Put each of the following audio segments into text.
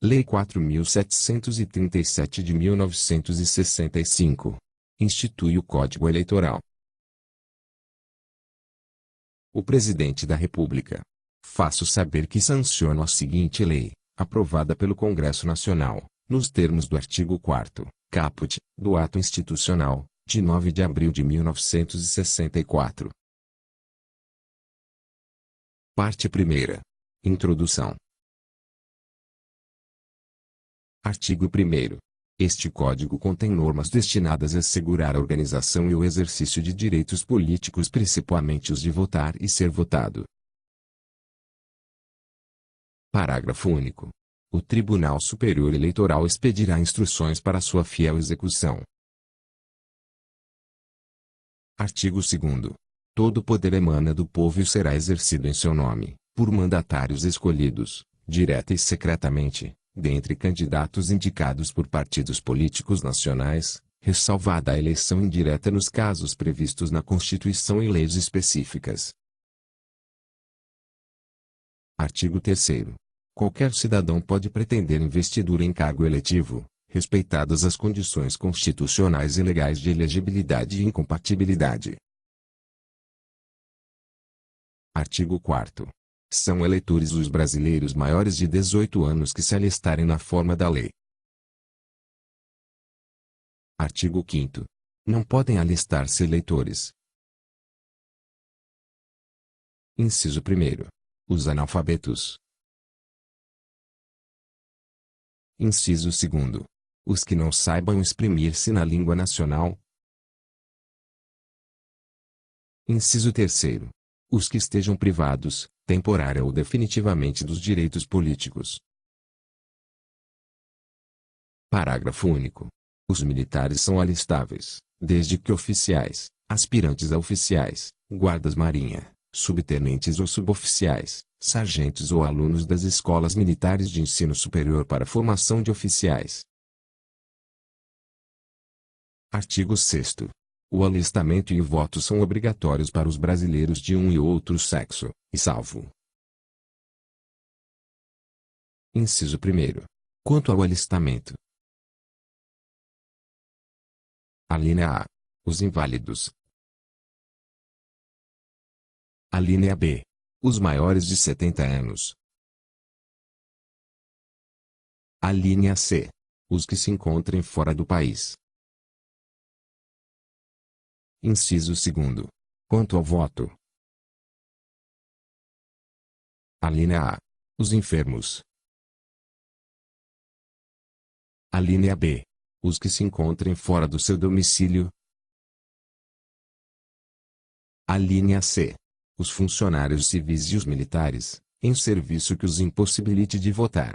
Lei 4.737 de 1965. Institui o Código Eleitoral. O Presidente da República. Faço saber que sanciono a seguinte lei, aprovada pelo Congresso Nacional, nos termos do artigo 4º, caput, do Ato Institucional, de 9 de abril de 1964. Parte 1ª. Introdução. Artigo 1º. Este Código contém normas destinadas a assegurar a organização e o exercício de direitos políticos, principalmente os de votar e ser votado. Parágrafo único. O Tribunal Superior Eleitoral expedirá instruções para sua fiel execução. Artigo 2º. Todo poder emana do povo e será exercido em seu nome, por mandatários escolhidos, direta e secretamente, dentre candidatos indicados por partidos políticos nacionais, ressalvada a eleição indireta nos casos previstos na Constituição e leis específicas. Artigo 3º. Qualquer cidadão pode pretender investidura em cargo eletivo, respeitadas as condições constitucionais e legais de elegibilidade e incompatibilidade. Artigo 4º. São eleitores os brasileiros maiores de 18 anos que se alistarem na forma da lei. Artigo 5º. Não podem alistar-se eleitores. Inciso 1º. Os analfabetos. Inciso 2º. Os que não saibam exprimir-se na língua nacional. Inciso 3º. Os que estejam privados, temporária ou definitivamente dos direitos políticos. Parágrafo único. Os militares são alistáveis, desde que oficiais, aspirantes a oficiais, guardas-marinha, subtenentes ou suboficiais, sargentos ou alunos das escolas militares de ensino superior para formação de oficiais. Artigo 6º. O alistamento e o voto são obrigatórios para os brasileiros de um e outro sexo, e salvo. Inciso 1º. Quanto ao alistamento. Alínea A. Os inválidos. Alínea B. Os maiores de 70 anos. Alínea C. Os que se encontrem fora do país. Inciso 2º. Quanto ao voto. Alínea A. Os enfermos. Alínea B. Os que se encontrem fora do seu domicílio. Alínea C. Os funcionários civis e os militares, em serviço que os impossibilite de votar.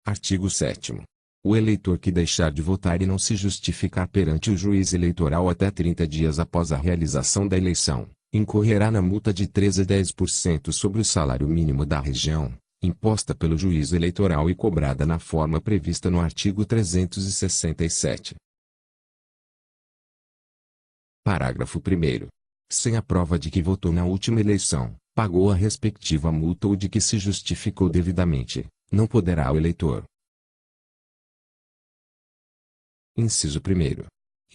Artigo 7º. O eleitor que deixar de votar e não se justificar perante o juiz eleitoral até 30 dias após a realização da eleição, incorrerá na multa de 3 a 10% sobre o salário mínimo da região, imposta pelo juízo eleitoral e cobrada na forma prevista no artigo 367. Parágrafo 1º. Sem a prova de que votou na última eleição, pagou a respectiva multa ou de que se justificou devidamente, não poderá o eleitor. Inciso 1º.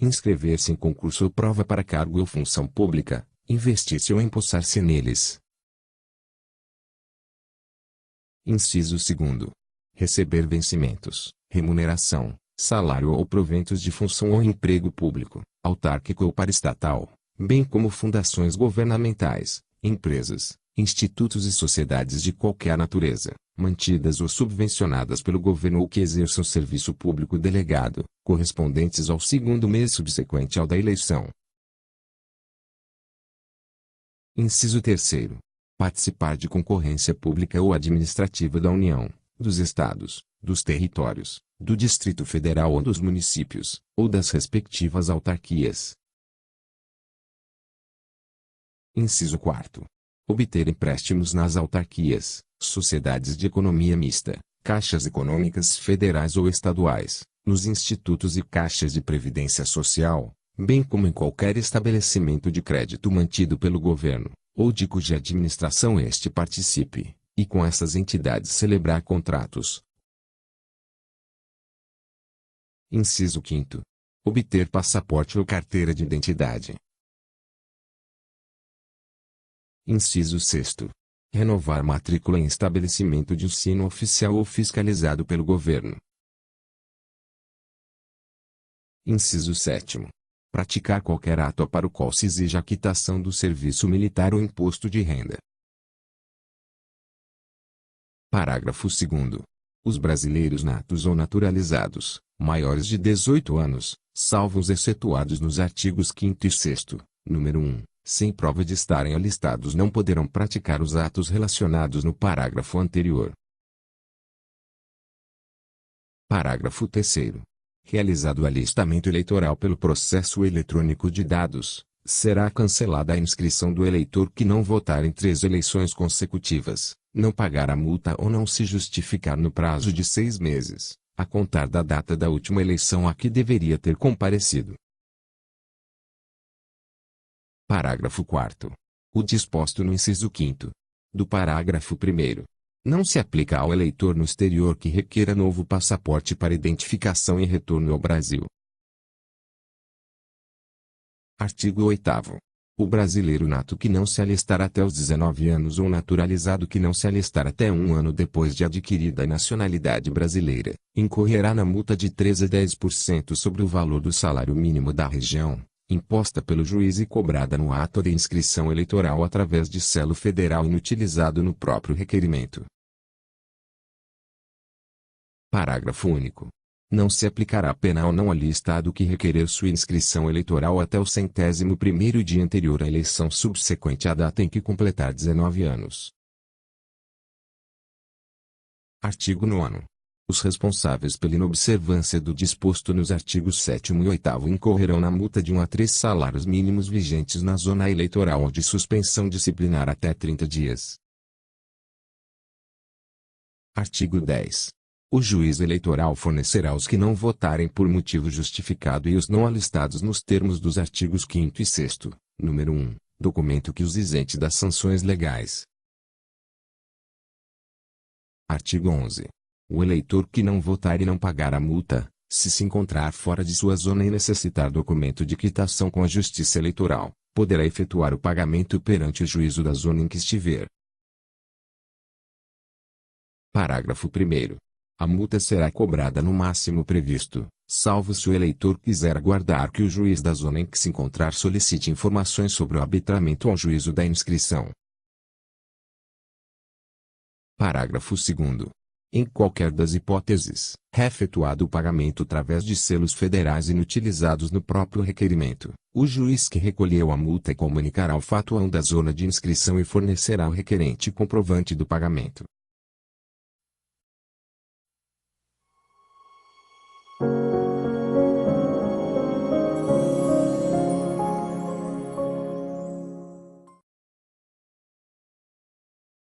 Inscrever-se em concurso ou prova para cargo ou função pública, investir-se ou empossar-se neles. Inciso 2º. Receber vencimentos, remuneração, salário ou proventos de função ou emprego público, autárquico ou paraestatal, bem como fundações governamentais, empresas, institutos e sociedades de qualquer natureza, mantidas ou subvencionadas pelo governo ou que exerçam serviço público delegado, correspondentes ao segundo mês subsequente ao da eleição. Inciso 3º. Participar de concorrência pública ou administrativa da União, dos Estados, dos territórios, do Distrito Federal ou dos municípios, ou das respectivas autarquias. Inciso 4º. Obter empréstimos nas autarquias, sociedades de economia mista, caixas econômicas federais ou estaduais, nos institutos e caixas de previdência social, bem como em qualquer estabelecimento de crédito mantido pelo governo, ou de cuja administração este participe, e com essas entidades celebrar contratos. Inciso 5º. Obter passaporte ou carteira de identidade. Inciso 6º. Renovar matrícula em estabelecimento de ensino oficial ou fiscalizado pelo governo. Inciso 7º. Praticar qualquer ato para o qual se exija a quitação do serviço militar ou imposto de renda. Parágrafo 2º. Os brasileiros natos ou naturalizados, maiores de 18 anos, salvo os excetuados nos artigos 5º e 6º, número 1, sem prova de estarem alistados não poderão praticar os atos relacionados no parágrafo anterior. Parágrafo 3º. Realizado o alistamento eleitoral pelo processo eletrônico de dados, será cancelada a inscrição do eleitor que não votar em 3 eleições consecutivas, não pagar a multa ou não se justificar no prazo de 6 meses, a contar da data da última eleição a que deveria ter comparecido. Parágrafo 4º. O disposto no inciso 5º do parágrafo 1º não se aplica ao eleitor no exterior que requeira novo passaporte para identificação e retorno ao Brasil. Artigo 8º. O brasileiro nato que não se alistar até os 19 anos ou naturalizado que não se alistar até 1 ano depois de adquirida a nacionalidade brasileira, incorrerá na multa de 13 a 10% sobre o valor do salário mínimo da região, imposta pelo juiz e cobrada no ato de inscrição eleitoral através de selo federal inutilizado no próprio requerimento. Parágrafo único. Não se aplicará pena ao não alistado que requerer sua inscrição eleitoral até o 101º dia anterior à eleição subsequente à data em que completar 19 anos. Artigo 9º. Os responsáveis pela inobservância do disposto nos artigos 7º e 8º incorrerão na multa de 1 a 3 salários mínimos vigentes na zona eleitoral ou de suspensão disciplinar até 30 dias. Artigo 10. O juiz eleitoral fornecerá aos que não votarem por motivo justificado e os não alistados nos termos dos artigos 5º e 6º, número 1, documento que os isente das sanções legais. Artigo 11. O eleitor que não votar e não pagar a multa, se encontrar fora de sua zona e necessitar documento de quitação com a Justiça Eleitoral, poderá efetuar o pagamento perante o juízo da zona em que estiver. Parágrafo 1º. A multa será cobrada no máximo previsto, salvo se o eleitor quiser aguardar que o juiz da zona em que se encontrar solicite informações sobre o arbitramento ao juízo da inscrição. Parágrafo 2º. Em qualquer das hipóteses, é efetuado o pagamento através de selos federais inutilizados no próprio requerimento, o juiz que recolheu a multa comunicará o fato ao da zona de inscrição e fornecerá ao requerente comprovante do pagamento.